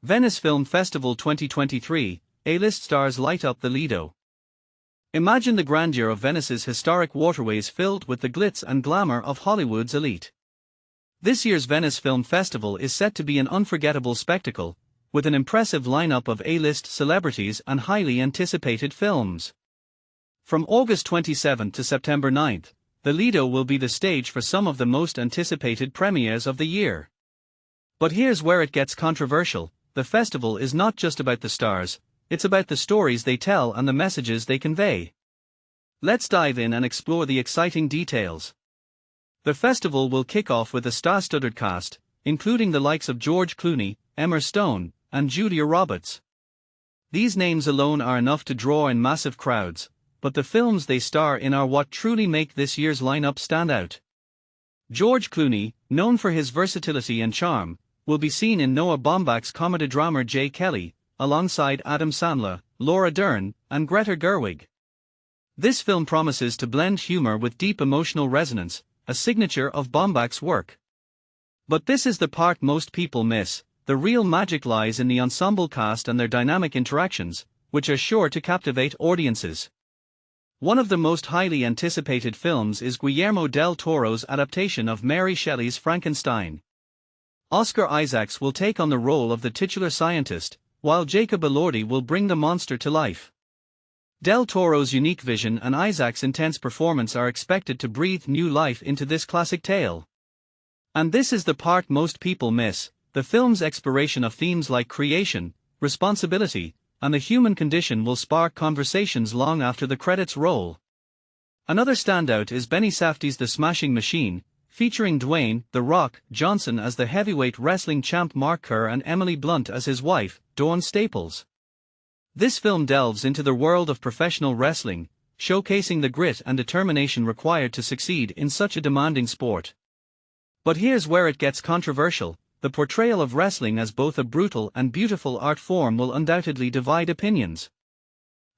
Venice Film Festival 2023, A-list stars light up the Lido. Imagine the grandeur of Venice's historic waterways filled with the glitz and glamour of Hollywood's elite. This year's Venice Film Festival is set to be an unforgettable spectacle, with an impressive lineup of A-list celebrities and highly anticipated films. From August 27 to September 9, the Lido will be the stage for some of the most anticipated premieres of the year. But here's where it gets controversial: the festival is not just about the stars, it's about the stories they tell and the messages they convey. Let's dive in and explore the exciting details. The festival will kick off with a star-studded cast, including the likes of George Clooney, Emma Stone, and Julia Roberts. These names alone are enough to draw in massive crowds, but the films they star in are what truly make this year's lineup stand out. George Clooney, known for his versatility and charm, will be seen in Noah Baumbach's comedy drama J. Kelly, alongside Adam Sandler, Laura Dern, and Greta Gerwig. This film promises to blend humor with deep emotional resonance, a signature of Baumbach's work. But this is the part most people miss: the real magic lies in the ensemble cast and their dynamic interactions, which are sure to captivate audiences. One of the most highly anticipated films is Guillermo del Toro's adaptation of Mary Shelley's Frankenstein. Oscar Isaacs will take on the role of the titular scientist, while Jacob Elordi will bring the monster to life. Del Toro's unique vision and Isaacs' intense performance are expected to breathe new life into this classic tale. And this is the part most people miss: the film's exploration of themes like creation, responsibility, and the human condition will spark conversations long after the credits roll. Another standout is Benny Safdie's The Smashing Machine, featuring Dwayne "The Rock" Johnson as the heavyweight wrestling champ Mark Kerr and Emily Blunt as his wife, Dawn Staples. This film delves into the world of professional wrestling, showcasing the grit and determination required to succeed in such a demanding sport. But here's where it gets controversial: the portrayal of wrestling as both a brutal and beautiful art form will undoubtedly divide opinions.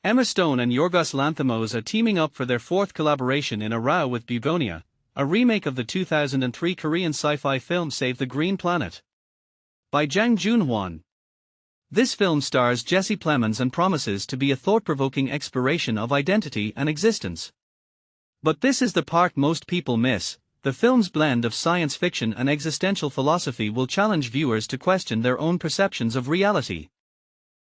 Emma Stone and Yorgos Lanthimos are teaming up for their fourth collaboration in A Row with Bugonia, a remake of the 2003 Korean sci-fi film Save the Green Planet, by Jang Joon-hwan. This film stars Jesse Plemons and promises to be a thought-provoking exploration of identity and existence. But this is the part most people miss: the film's blend of science fiction and existential philosophy will challenge viewers to question their own perceptions of reality.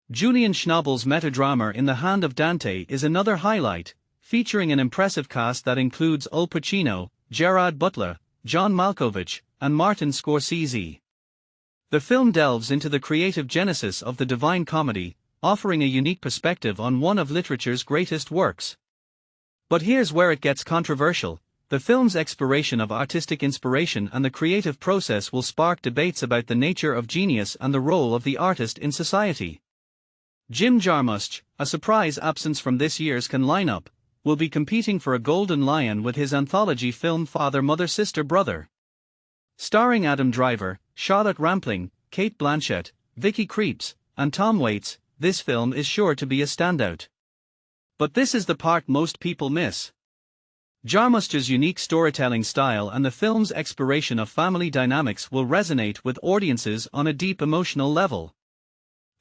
Julian Schnabel's metadrama In the Hand of Dante is another highlight, featuring an impressive cast that includes Al Pacino, Gerard Butler, John Malkovich, and Martin Scorsese. The film delves into the creative genesis of the Divine Comedy, offering a unique perspective on one of literature's greatest works. But here's where it gets controversial: the film's exploration of artistic inspiration and the creative process will spark debates about the nature of genius and the role of the artist in society. Jim Jarmusch, a surprise absence from this year's Cannes lineup, will be competing for a Golden Lion with his anthology film Father Mother Sister Brother. Starring Adam Driver, Charlotte Rampling, Cate Blanchett, Vicky Krieps, and Tom Waits, this film is sure to be a standout. But this is the part most people miss: Jarmusch's unique storytelling style and the film's exploration of family dynamics will resonate with audiences on a deep emotional level.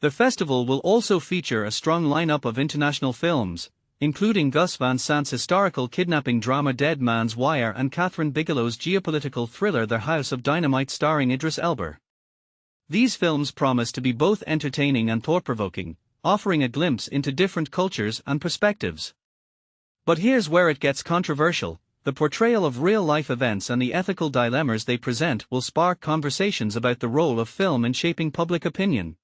The festival will also feature a strong lineup of international films, including Gus Van Sant's historical kidnapping drama Dead Man's Wire and Catherine Bigelow's geopolitical thriller The House of Dynamite starring Idris Elba. These films promise to be both entertaining and thought-provoking, offering a glimpse into different cultures and perspectives. But here's where it gets controversial: the portrayal of real-life events and the ethical dilemmas they present will spark conversations about the role of film in shaping public opinion.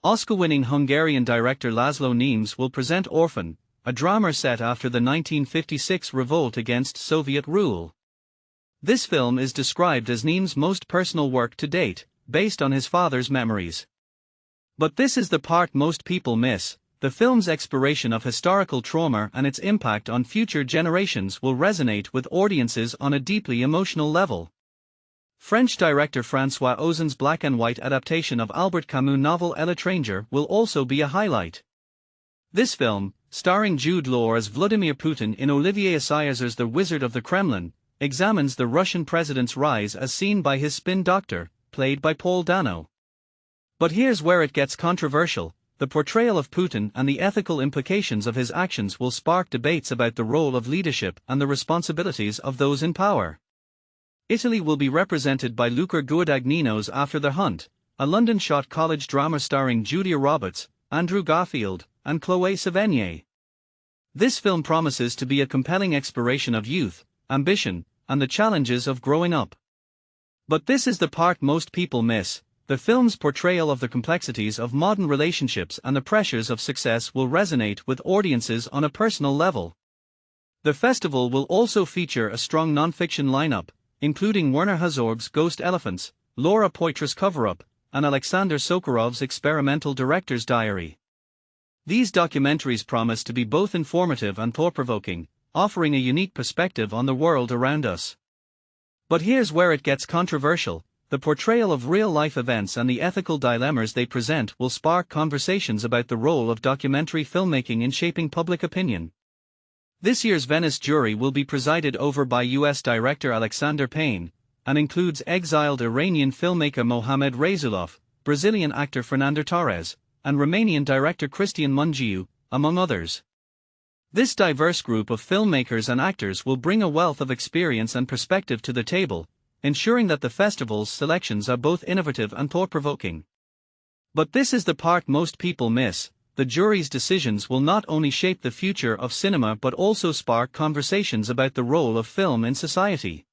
Oscar-winning Hungarian director Laszlo Nemes will present Orphan, a drama set after the 1956 revolt against Soviet rule. This film is described as Nemes' most personal work to date, based on his father's memories. But this is the part most people miss: the film's exploration of historical trauma and its impact on future generations will resonate with audiences on a deeply emotional level. French director François Ozon's black and white adaptation of Albert Camus' novel L'Étranger will also be a highlight. This film, starring Jude Law as Vladimir Putin in Olivier Assayas's The Wizard of the Kremlin, examines the Russian president's rise as seen by his spin doctor, played by Paul Dano. But here's where it gets controversial. The portrayal of Putin and the ethical implications of his actions will spark debates about the role of leadership and the responsibilities of those in power. Italy will be represented by Luca Guadagnino's After the Hunt, a London-shot college drama starring Julia Roberts, Andrew Garfield, and Chloe Sevigny. This film promises to be a compelling exploration of youth, ambition, and the challenges of growing up. But this is the part most people miss. The film's portrayal of the complexities of modern relationships and the pressures of success will resonate with audiences on a personal level. The festival will also feature a strong non-fiction lineup, including Werner Herzog's Ghost Elephants, Laura Poitras's Cover-Up, and Alexander Sokorov's experimental director's diary. These documentaries promise to be both informative and thought-provoking, offering a unique perspective on the world around us. But here's where it gets controversial. The portrayal of real-life events and the ethical dilemmas they present will spark conversations about the role of documentary filmmaking in shaping public opinion. This year's Venice jury will be presided over by U.S. director Alexander Payne, and includes exiled Iranian filmmaker Mohamed Rasulov, Brazilian actor Fernando Torres, and Romanian director Cristian Mungiu, among others. This diverse group of filmmakers and actors will bring a wealth of experience and perspective to the table, ensuring that the festival's selections are both innovative and thought-provoking. But this is the part most people miss. The jury's decisions will not only shape the future of cinema but also spark conversations about the role of film in society.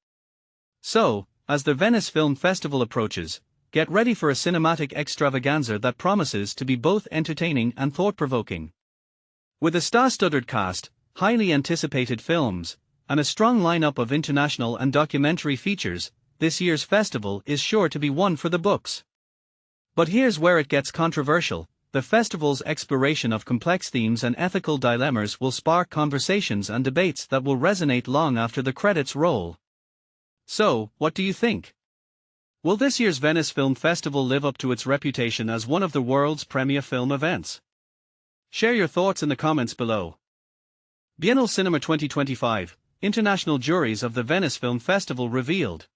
So, as the Venice Film Festival approaches, get ready for a cinematic extravaganza that promises to be both entertaining and thought-provoking. With a star-studded cast, highly anticipated films, and a strong lineup of international and documentary features, this year's festival is sure to be one for the books. But here's where it gets controversial. The festival's exploration of complex themes and ethical dilemmas will spark conversations and debates that will resonate long after the credits roll. So, what do you think? Will this year's Venice Film Festival live up to its reputation as one of the world's premier film events? Share your thoughts in the comments below. Biennale Cinema 2025, International Juries of the Venice Film Festival revealed.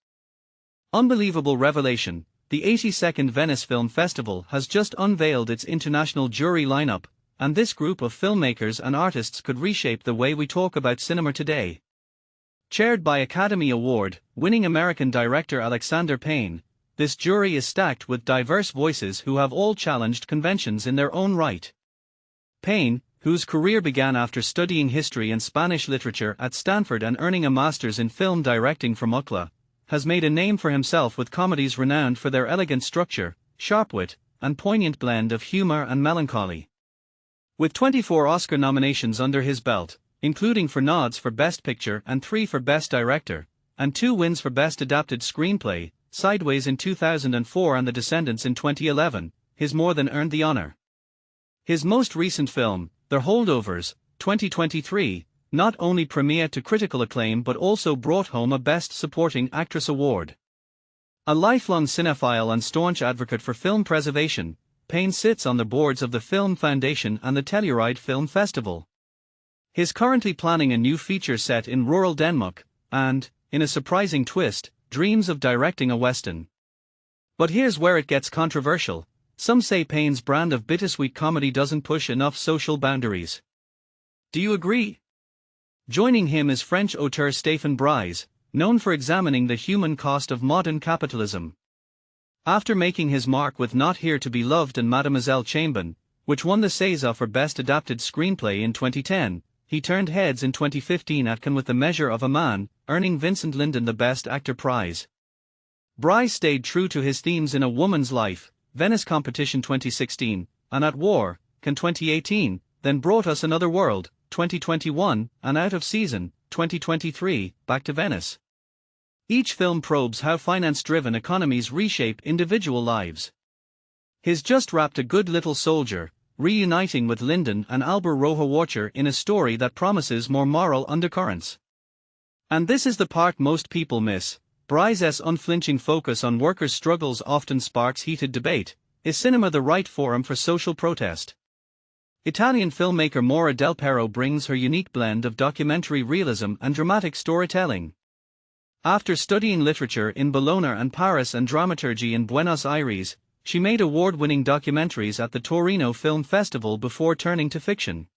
Unbelievable revelation, the 82nd Venice Film Festival has just unveiled its international jury lineup, and this group of filmmakers and artists could reshape the way we talk about cinema today. Chaired by Academy Award-winning American director Alexander Payne, this jury is stacked with diverse voices who have all challenged conventions in their own right. Payne, whose career began after studying history and Spanish literature at Stanford and earning a master's in film directing from UCLA, has made a name for himself with comedies renowned for their elegant structure, sharp wit, and poignant blend of humor and melancholy. With 24 Oscar nominations under his belt, including for nods for Best Picture and 3 for Best Director, and 2 wins for Best Adapted Screenplay, Sideways in 2004 and The Descendants in 2011, he's more than earned the honor. His most recent film, The Holdovers, 2023, not only premiered to critical acclaim but also brought home a Best Supporting Actress award. A lifelong cinephile and staunch advocate for film preservation, Payne sits on the boards of the Film Foundation and the Telluride Film Festival. He's currently planning a new feature set in rural Denmark, and, in a surprising twist, dreams of directing a western. But here's where it gets controversial. Some say Payne's brand of bittersweet comedy doesn't push enough social boundaries. Do you agree? Joining him is French auteur Stéphane Brise, known for examining the human cost of modern capitalism. After making his mark with Not Here to Be Loved and Mademoiselle Chambon, which won the César for Best Adapted Screenplay in 2010, he turned heads in 2015 at Cannes with The Measure of a Man, earning Vincent Lindon the Best Actor prize. Brise stayed true to his themes in A Woman's Life, Venice Competition 2016, and At War, Cannes 2018, then brought us Another World, 2021, and Out of Season, 2023, back to Venice. Each film probes how finance-driven economies reshape individual lives. He's just wrapped A Good Little Soldier, reuniting with Lyndon and Albert Rojo Watcher in a story that promises more moral undercurrents. And this is the part most people miss. Brise's unflinching focus on workers' struggles often sparks heated debate. Is cinema the right forum for social protest? Italian filmmaker Maura Del Pero brings her unique blend of documentary realism and dramatic storytelling. After studying literature in Bologna and Paris and dramaturgy in Buenos Aires, she made award-winning documentaries at the Torino Film Festival before turning to fiction.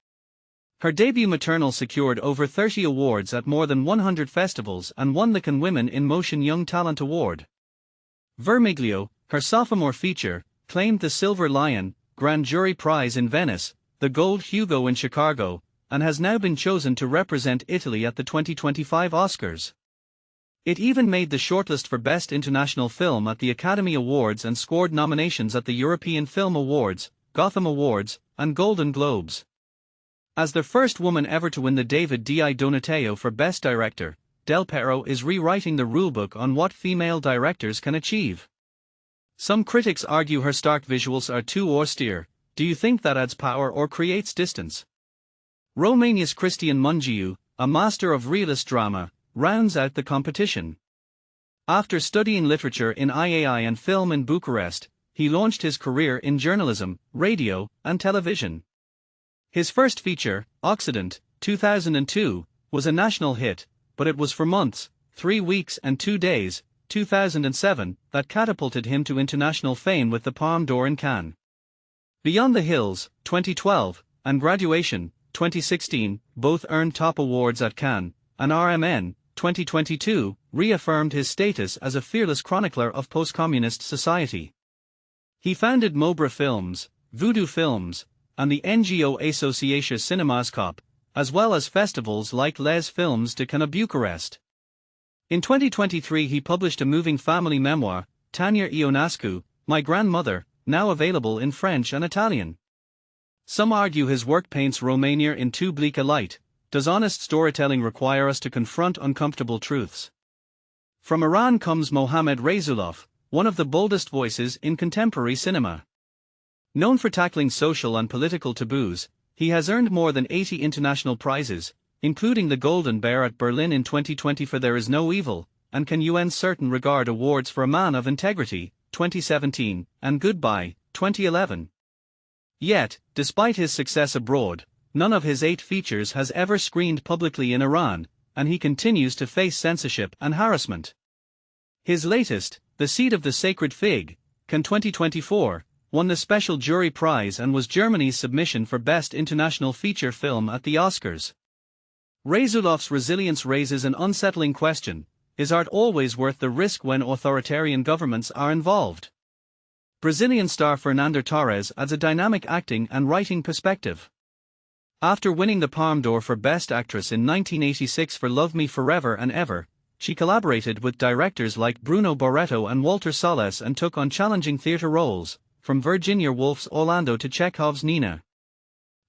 Her debut Maternal secured over 30 awards at more than 100 festivals and won the Cannes Women in Motion Young Talent Award. Vermiglio, her sophomore feature, claimed the Silver Lion, Grand Jury Prize in Venice, the Gold Hugo in Chicago, and has now been chosen to represent Italy at the 2025 Oscars. It even made the shortlist for Best International Film at the Academy Awards and scored nominations at the European Film Awards, Gotham Awards, and Golden Globes. As the first woman ever to win the David di Donatello for Best Director, Del Perro is rewriting the rulebook on what female directors can achieve. Some critics argue her stark visuals are too austere. Do you think that adds power or creates distance? Romania's Cristian Mungiu, a master of realist drama, rounds out the competition. After studying literature in IAI and film in Bucharest, he launched his career in journalism, radio, and television. His first feature, Occident, 2002, was a national hit, but it was for months, 3 weeks and 2 days, 2007, that catapulted him to international fame with the Palme d'Or in Cannes. Beyond the Hills, 2012, and Graduation, 2016, both earned top awards at Cannes, and RMN, 2022, reaffirmed his status as a fearless chronicler of post-communist society. He founded Mobra Films, Voodoo Films, and the NGO Associația Cinemascope, as well as festivals like Les Films de Cannes Bucharest. In 2023 he published a moving family memoir, Tania Ionescu, My Grandmother, now available in French and Italian. Some argue his work paints Romania in too bleak a light. Does honest storytelling require us to confront uncomfortable truths? From Iran comes Mohammad Rasulov, one of the boldest voices in contemporary cinema. Known for tackling social and political taboos, he has earned more than 80 international prizes, including the Golden Bear at Berlin in 2020 for There Is No Evil, and Can UN Certain Regard Awards for a Man of Integrity, 2017, and Goodbye, 2011. Yet, despite his success abroad, none of his 8 features has ever screened publicly in Iran, and he continues to face censorship and harassment. His latest, The Seed of the Sacred Fig, Cannes 2024, won the Special Jury Prize and was Germany's submission for Best International Feature Film at the Oscars. Rasulov's resilience raises an unsettling question: is art always worth the risk when authoritarian governments are involved? Brazilian star Fernanda Torres adds a dynamic acting and writing perspective. After winning the Palme d'Or for Best Actress in 1986 for Love Me Forever and Ever, she collaborated with directors like Bruno Barreto and Walter Salles and took on challenging theatre roles, from Virginia Woolf's Orlando to Chekhov's Nina.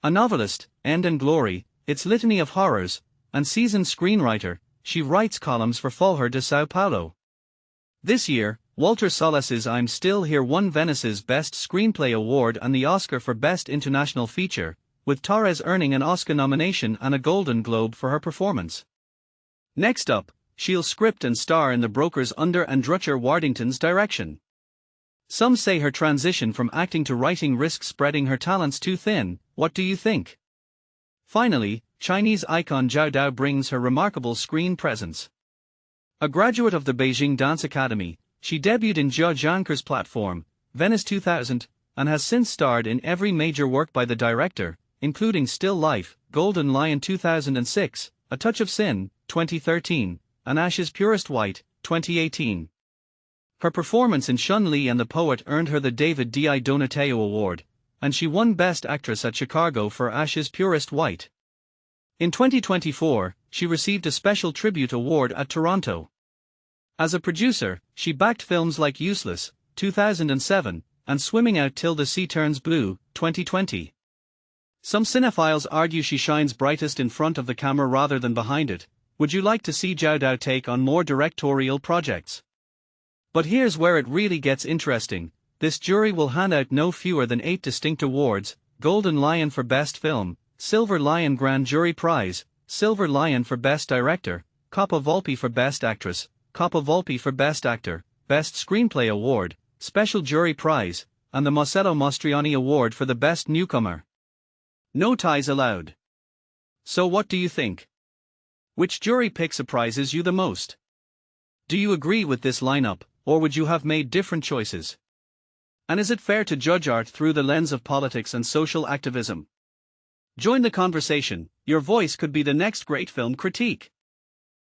A novelist, End and Glory, its litany of horrors, and seasoned screenwriter, she writes columns for Folha de São Paulo. This year, Walter Salles' I'm Still Here won Venice's Best Screenplay Award and the Oscar for Best International Feature, with Torres earning an Oscar nomination and a Golden Globe for her performance. Next up, she'll script and star in The Brokers under and Drutcher Wardington's direction. Some say her transition from acting to writing risks spreading her talents too thin. What do you think? Finally, Chinese icon Zhao Dao brings her remarkable screen presence. A graduate of the Beijing Dance Academy, she debuted in Zhou Zhangke's platform, Venice 2000, and has since starred in every major work by the director, including Still Life, Golden Lion 2006, A Touch of Sin, 2013, and Ash's Purest White, 2018. Her performance in Shun Li and the Poet earned her the David di Donatello Award, and she won Best Actress at Chicago for Ash's Purest White. In 2024, she received a Special Tribute Award at Toronto. As a producer, she backed films like Useless, 2007, and Swimming Out Till the Sea Turns Blue, 2020. Some cinephiles argue she shines brightest in front of the camera rather than behind it. Would you like to see Zhao Dao take on more directorial projects? But here's where it really gets interesting. This jury will hand out no fewer than 8 distinct awards: Golden Lion for Best Film, Silver Lion Grand Jury Prize, Silver Lion for Best Director, Coppa Volpi for Best Actress, Coppa Volpi for Best Actor, Best Screenplay Award, Special Jury Prize, and the Marcello Mastroianni Award for the Best Newcomer. No ties allowed. So what do you think? Which jury pick surprises you the most? Do you agree with this lineup, or would you have made different choices? And is it fair to judge art through the lens of politics and social activism? Join the conversation. Your voice could be the next great film critique.